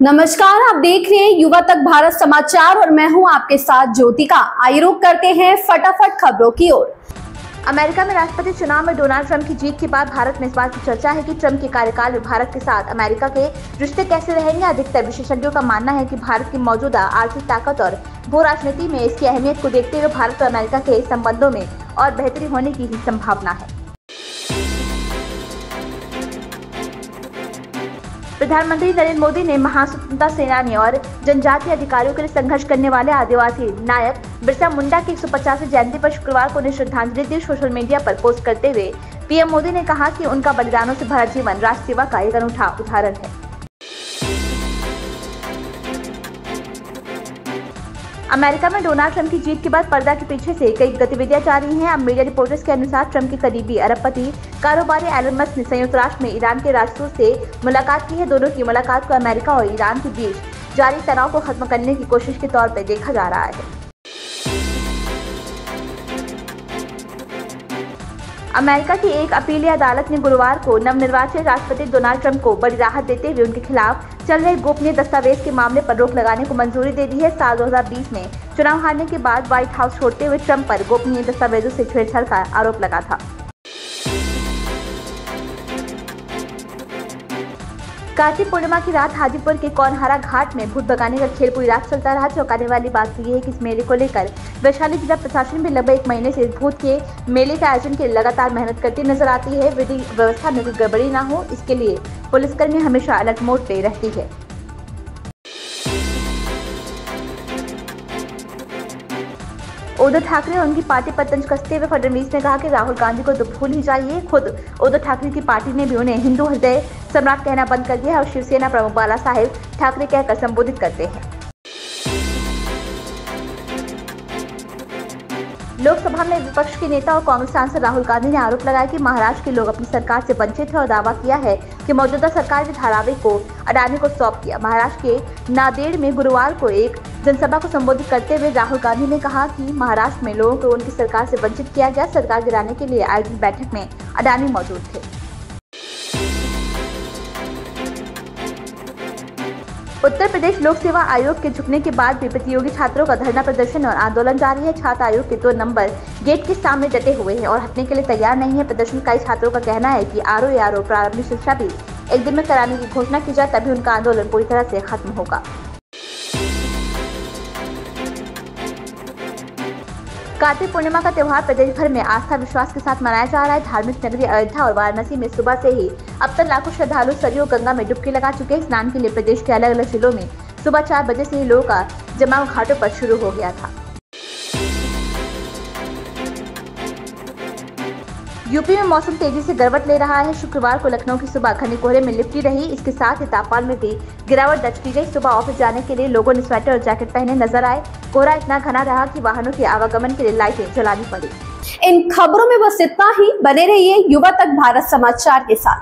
नमस्कार, आप देख रहे हैं युवा तक भारत समाचार और मैं हूं आपके साथ ज्योतिका। आइए रुक करते हैं फटाफट खबरों की ओर। अमेरिका में राष्ट्रपति चुनाव में डोनाल्ड ट्रंप की जीत के बाद भारत में इस बात की चर्चा है कि ट्रंप के कार्यकाल में भारत के साथ अमेरिका के रिश्ते कैसे रहेंगे। अधिकतर विशेषज्ञों का मानना है कि भारत की मौजूदा आर्थिक ताकत और भू राजनीति में इसकी अहमियत को देखते हुए भारत और अमेरिका के संबंधों में और बेहतरी होने की ही संभावना है। प्रधानमंत्री नरेंद्र मोदी ने महान स्वतंत्रता सेनानी और जनजातीय अधिकारियों के लिए संघर्ष करने वाले आदिवासी नायक बिरसा मुंडा की 150वीं जयंती पर शुक्रवार को उन्हें श्रद्धांजलि दी। सोशल मीडिया पर पोस्ट करते हुए पीएम मोदी ने कहा कि उनका बलिदानों से भरा जीवन राष्ट्र सेवा का एक अनूठा उदाहरण है। अमेरिका में डोनाल्ड ट्रंप की जीत के बाद पर्दा के पीछे से कई गतिविधियां जारी हैं। अब मीडिया रिपोर्टर्स के अनुसार ट्रंप के करीबी अरबपति कारोबारी एलन मस्क ने संयुक्त राष्ट्र में ईरान के राजदूत से मुलाकात की है। दोनों की मुलाकात को अमेरिका और ईरान के बीच जारी तनाव को खत्म करने की कोशिश के तौर पर देखा जा रहा है। अमेरिका की एक अपीलीय अदालत ने गुरुवार को नवनिर्वाचित राष्ट्रपति डोनाल्ड ट्रंप को बड़ी राहत देते हुए उनके खिलाफ चल रहे गोपनीय दस्तावेज के मामले पर रोक लगाने को मंजूरी दे दी है। साल 2020 में चुनाव हारने के बाद व्हाइट हाउस छोड़ते हुए ट्रंप पर गोपनीय दस्तावेजों से छेड़छाड़ का आरोप लगा था। कार्तिक पूर्णिमा की रात हाजीपुर के कौनहारा घाट में भूत भगाने का खेल पूरी रात चलता रहा। चौंकाने वाली बात यह है कि इस मेले को लेकर वैशाली जिला प्रशासन भी लगभग एक महीने से भूत के मेले के आयोजन के लिए लगातार मेहनत करती नजर आती है। विधि व्यवस्था में कोई गड़बड़ी न हो, इसके लिए पुलिसकर्मी हमेशा अलर्ट मोड पे रहती है। उद्धव ठाकरे और उनकी पार्टी पर तंज कसते हुए फडणवीस ने कहा कि राहुल गांधी को तो भूल ही जाइए। खुद उद्धव ठाकरे की पार्टी ने भी उन्हें हिंदू हृदय सम्राट कहना बंद कर दिया है और शिवसेना प्रमुख बाला साहेब ठाकरे कहकर संबोधित करते हैं। लोकसभा में विपक्ष के नेता और कांग्रेस सांसद राहुल गांधी ने आरोप लगाया कि महाराष्ट्र के लोग अपनी सरकार से वंचित हैं और दावा किया है कि मौजूदा सरकार ने धारावी को अडानी को सौंप दिया। महाराष्ट्र के नांदेड़ में गुरुवार को एक जनसभा को संबोधित करते हुए राहुल गांधी ने कहा कि महाराष्ट्र में लोगों को उनकी सरकार से वंचित किया गया। सरकार गिराने के लिए आयोजित बैठक में अडानी मौजूद थे। उत्तर प्रदेश लोक सेवा आयोग के झुकने के बाद भी प्रतियोगी छात्रों का धरना प्रदर्शन और आंदोलन जारी है। छात्र आयोग के 2 नंबर गेट के सामने डटे हुए हैं और हटने के लिए तैयार नहीं है। प्रदर्शनकारी छात्रों का कहना है कि आरओ प्रारंभिक शिक्षा भी एक दिन में कराने की घोषणा की जाए, तभी उनका आंदोलन पूरी तरह से खत्म होगा। कार्तिक पूर्णिमा का त्योहार प्रदेश भर में आस्था विश्वास के साथ मनाया जा रहा है। धार्मिक नगरी अयोध्या और वाराणसी में सुबह से ही अब तक लाखों श्रद्धालु सरयू गंगा में डुबकी लगा चुके हैं। स्नान के लिए प्रदेश के अलग अलग जिलों में सुबह 4 बजे से ही लोगों का जमाव घाटों पर शुरू हो गया था। यूपी में मौसम तेजी से गिरावट ले रहा है। शुक्रवार को लखनऊ की सुबह घने कोहरे में लिपटी रही। इसके साथ ही तापमान में भी गिरावट दर्ज की गई। सुबह ऑफिस जाने के लिए लोगों ने स्वेटर और जैकेट पहने नजर आए। कोहरा इतना घना रहा कि वाहनों के आवागमन के लिए लाइटें जलानी पड़ी। इन खबरों में बस इतना ही। बने रहिए युवा तक भारत समाचार के साथ।